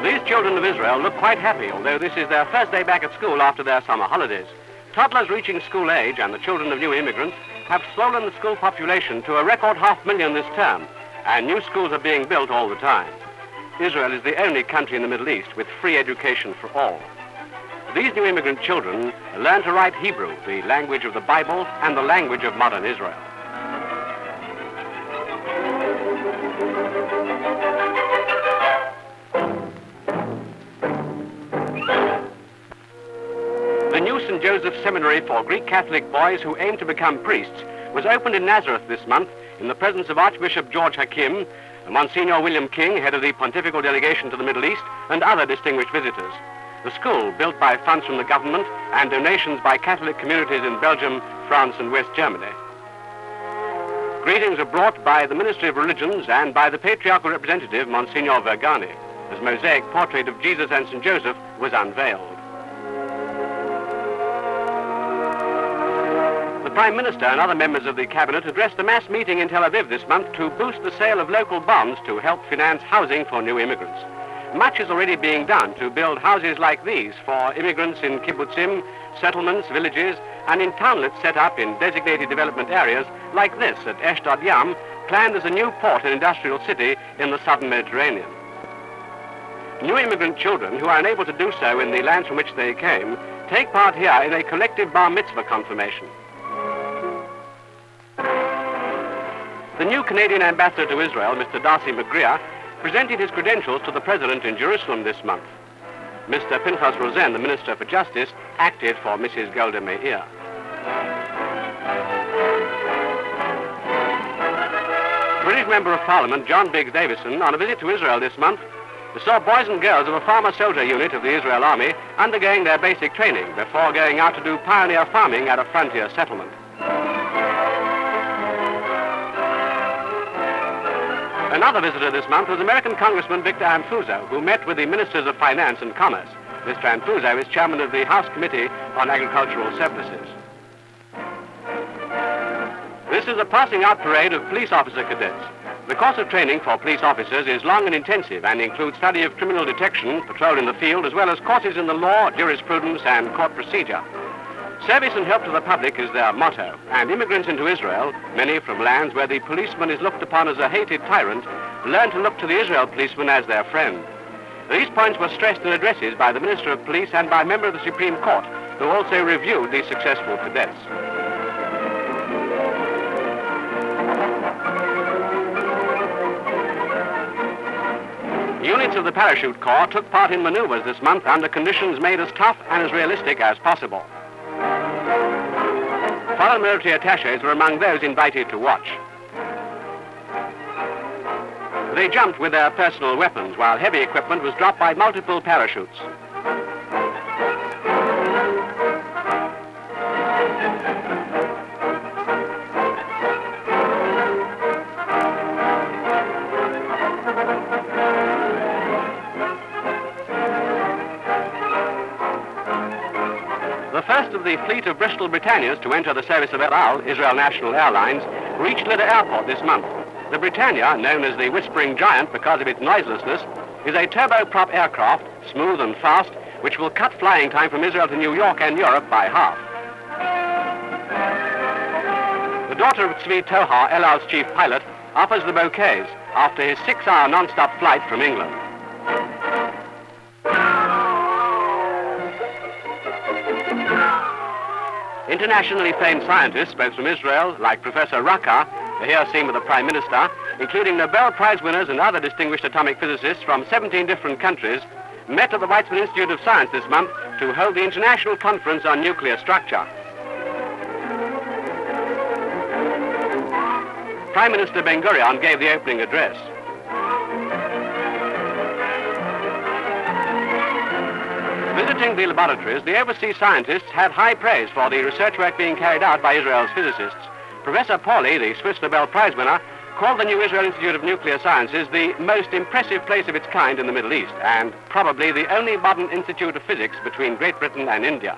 These children of Israel look quite happy, although this is their first day back at school after their summer holidays. Toddlers reaching school age and the children of new immigrants have swollen the school population to a record 500,000 this term, and new schools are being built all the time. Israel is the only country in the Middle East with free education for all. These new immigrant children learn to write Hebrew, the language of the Bible and the language of modern Israel. The new St. Joseph Seminary for Greek Catholic boys who aim to become priests was opened in Nazareth this month in the presence of Archbishop George Hakim, Monsignor William King, head of the Pontifical Delegation to the Middle East, and other distinguished visitors. The school, built by funds from the government and donations by Catholic communities in Belgium, France and West Germany. Greetings are brought by the Ministry of Religions and by the patriarchal representative, Monsignor Vergani, as mosaic portrait of Jesus and St. Joseph was unveiled. The Prime Minister and other members of the Cabinet addressed a mass meeting in Tel Aviv this month to boost the sale of local bonds to help finance housing for new immigrants. Much is already being done to build houses like these for immigrants in kibbutzim, settlements, villages, and in townlets set up in designated development areas like this at Ashdod Yam, planned as a new port and industrial city in the southern Mediterranean. New immigrant children who are unable to do so in the lands from which they came take part here in a collective bar mitzvah confirmation. The new Canadian ambassador to Israel, Mr. Darcy McGreer, presented his credentials to the President in Jerusalem this month. Mr. Pinchas Rosen, the Minister for Justice, acted for Mrs. Golda Meir. British Member of Parliament John Biggs Davison, on a visit to Israel this month, saw boys and girls of a farmer soldier unit of the Israel Army undergoing their basic training before going out to do pioneer farming at a frontier settlement. Another visitor this month was American Congressman Victor Amfuso, who met with the Ministers of Finance and Commerce. Mr. Amfuso is chairman of the House Committee on Agricultural Surpluses. This is a passing out parade of police officer cadets. The course of training for police officers is long and intensive and includes study of criminal detection, patrol in the field, as well as courses in the law, jurisprudence, and court procedure. Service and help to the public is their motto, and immigrants into Israel, many from lands where the policeman is looked upon as a hated tyrant, learn to look to the Israel policeman as their friend. These points were stressed in addresses by the Minister of Police and by a member of the Supreme Court, who also reviewed the successful cadets. Units of the Parachute Corps took part in maneuvers this month under conditions made as tough and as realistic as possible. Foreign military attachés were among those invited to watch. They jumped with their personal weapons, while heavy equipment was dropped by multiple parachutes. The first of the fleet of Bristol Britannias to enter the service of El Al, Israel National Airlines, reached Lydda Airport this month. The Britannia, known as the Whispering Giant because of its noiselessness, is a turboprop aircraft, smooth and fast, which will cut flying time from Israel to New York and Europe by half. The daughter of Tzvi Tohar, El Al's chief pilot, offers the bouquets after his 6-hour non-stop flight from England. Internationally famed scientists, both from Israel, like Professor Raka, here seen with the Prime Minister, including Nobel Prize winners and other distinguished atomic physicists from 17 different countries, met at the Weizmann Institute of Science this month to hold the International Conference on Nuclear Structure. Prime Minister Ben-Gurion gave the opening address. Visiting the laboratories, the overseas scientists had high praise for the research work being carried out by Israel's physicists. Professor Pauli, the Swiss Nobel Prize winner, called the New Israel Institute of Nuclear Sciences the most impressive place of its kind in the Middle East, and probably the only modern institute of physics between Great Britain and India.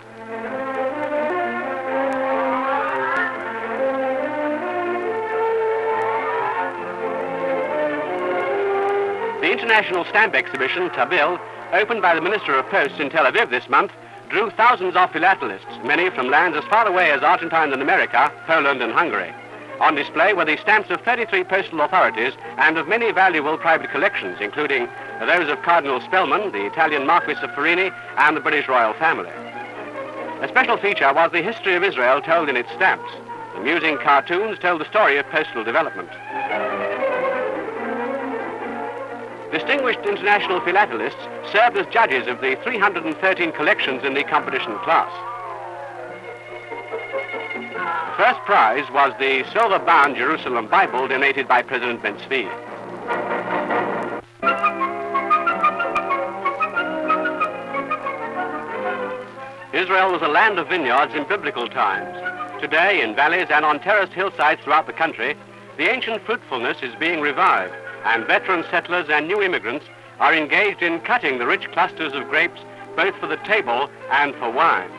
The International Stamp Exhibition, Seville, opened by the Minister of Posts in Tel Aviv this month, drew thousands of philatelists, many from lands as far away as Argentina and America, Poland and Hungary. On display were the stamps of 33 postal authorities and of many valuable private collections, including those of Cardinal Spellman, the Italian Marquis of Ferini, and the British royal family. A special feature was the history of Israel told in its stamps. Amusing cartoons told the story of postal development. Distinguished international philatelists served as judges of the 313 collections in the competition class. The first prize was the silver-bound Jerusalem Bible donated by President Ben-Zvi. Israel was a land of vineyards in biblical times. Today, in valleys and on terraced hillsides throughout the country, the ancient fruitfulness is being revived, and veteran settlers and new immigrants are engaged in cutting the rich clusters of grapes both for the table and for wine.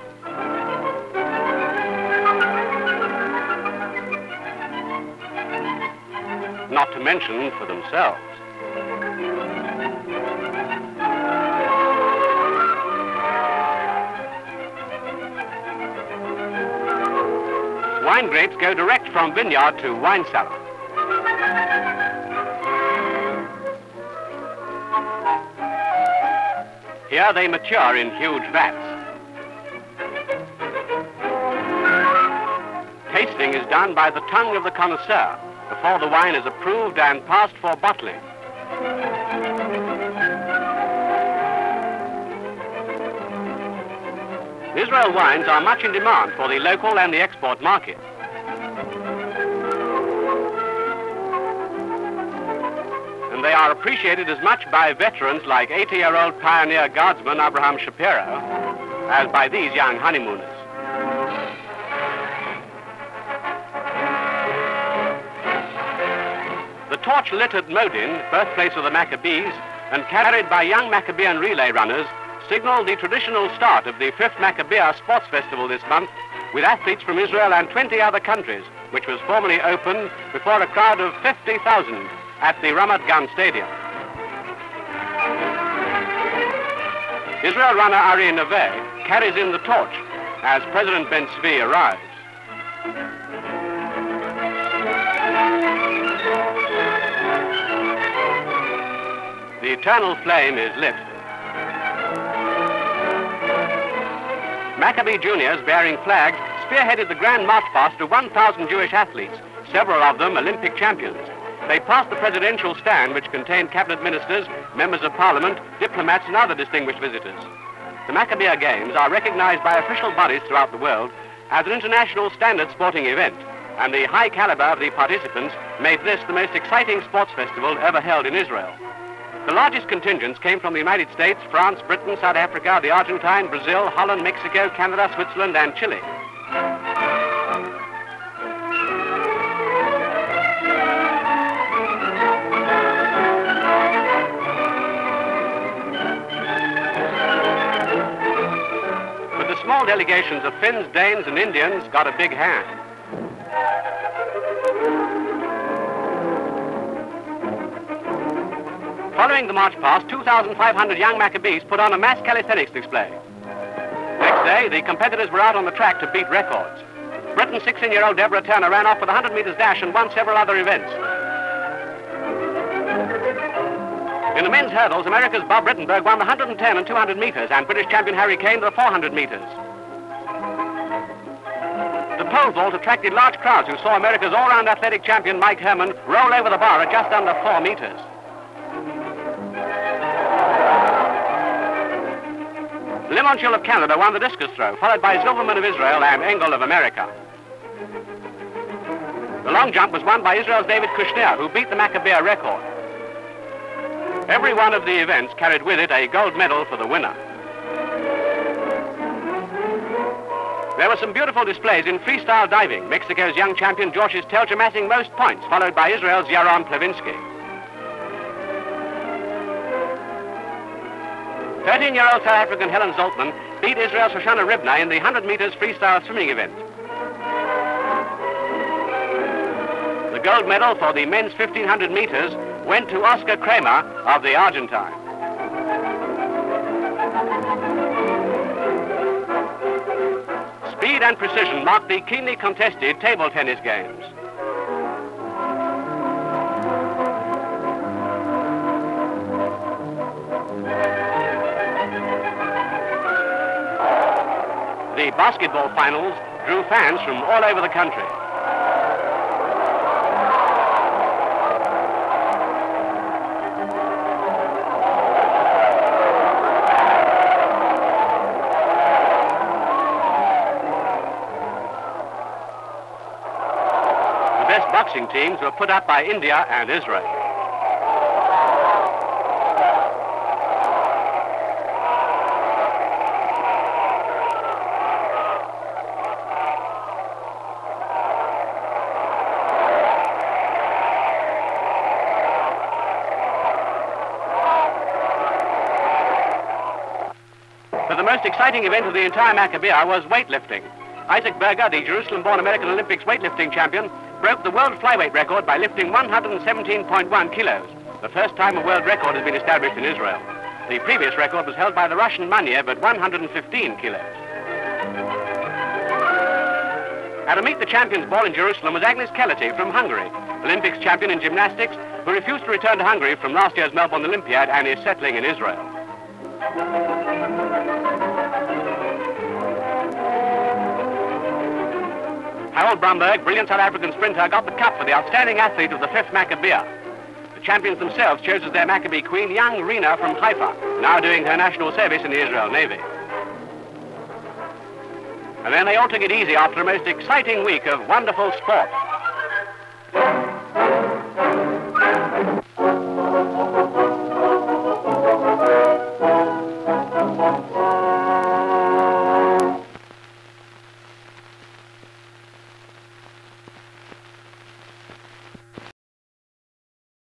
Not to mention for themselves. Wine grapes go direct from vineyard to wine cellar. Here they mature in huge vats. Tasting is done by the tongue of the connoisseur before the wine is approved and passed for bottling. Israel wines are much in demand for the local and the export market. And they are appreciated as much by veterans like 80-year-old pioneer guardsman Abraham Shapiro as by these young honeymooners. The torch-littered Modin, birthplace of the Maccabees, and carried by young Maccabean relay runners, signaled the traditional start of the 5th Maccabiah Sports Festival this month with athletes from Israel and 20 other countries, which was formally opened before a crowd of 50,000 at the Ramat Gan Stadium. Israel runner Ari Neve carries in the torch as President Ben-Zvi arrives. The eternal flame is lit. Maccabee juniors bearing flags spearheaded the grand march past to 1,000 Jewish athletes, several of them Olympic champions. They passed the presidential stand, which contained cabinet ministers, members of parliament, diplomats, and other distinguished visitors. The Maccabiah Games are recognized by official bodies throughout the world as an international standard sporting event, and the high caliber of the participants made this the most exciting sports festival ever held in Israel. The largest contingents came from the United States, France, Britain, South Africa, the Argentine, Brazil, Holland, Mexico, Canada, Switzerland, and Chile. But the small delegations of Finns, Danes, and Indians got a big hand. Following the march past, 2,500 young Maccabees put on a mass calisthenics display. Next day, the competitors were out on the track to beat records. Britain's 16-year-old Deborah Turner ran off with a 100 meters dash and won several other events. In the men's hurdles, America's Bob Rittenberg won the 110 and 200 meters, and British champion Harry Kane the 400 meters. The pole vault attracted large crowds who saw America's all-round athletic champion Mike Herman roll over the bar at just under 4 meters. Limonchul of Canada won the discus throw, followed by Zilverman of Israel and Engel of America. The long jump was won by Israel's David Kushner, who beat the Maccabiah record. Every one of the events carried with it a gold medal for the winner. There were some beautiful displays in freestyle diving. Mexico's young champion Georges Telch amassing most points, followed by Israel's Yaron Plevinsky. 13-year-old South African Helen Zoltman beat Israel's Shoshana Ribna in the 100 meters freestyle swimming event. The gold medal for the men's 1500 meters went to Oscar Kramer of the Argentine. Speed and precision marked the keenly contested table tennis games. The basketball finals drew fans from all over the country. The best boxing teams were put up by India and Israel. The most exciting event of the entire Maccabiah was weightlifting. Isaac Berger, the Jerusalem-born American Olympics weightlifting champion, broke the world flyweight record by lifting 117.1 kilos, the first time a world record has been established in Israel. The previous record was held by the Russian Manyev at 115 kilos. At a Meet the Champions ball in Jerusalem was Agnes Kellerty from Hungary, Olympics champion in gymnastics, who refused to return to Hungary from last year's Melbourne Olympiad and is settling in Israel. Harold Brumberg, brilliant South African sprinter, got the cup for the outstanding athlete of the 5th Maccabiah. The champions themselves chose as their Maccabee queen young Rena from Haifa, now doing her national service in the Israel Navy. And then they all took it easy after a most exciting week of wonderful sport.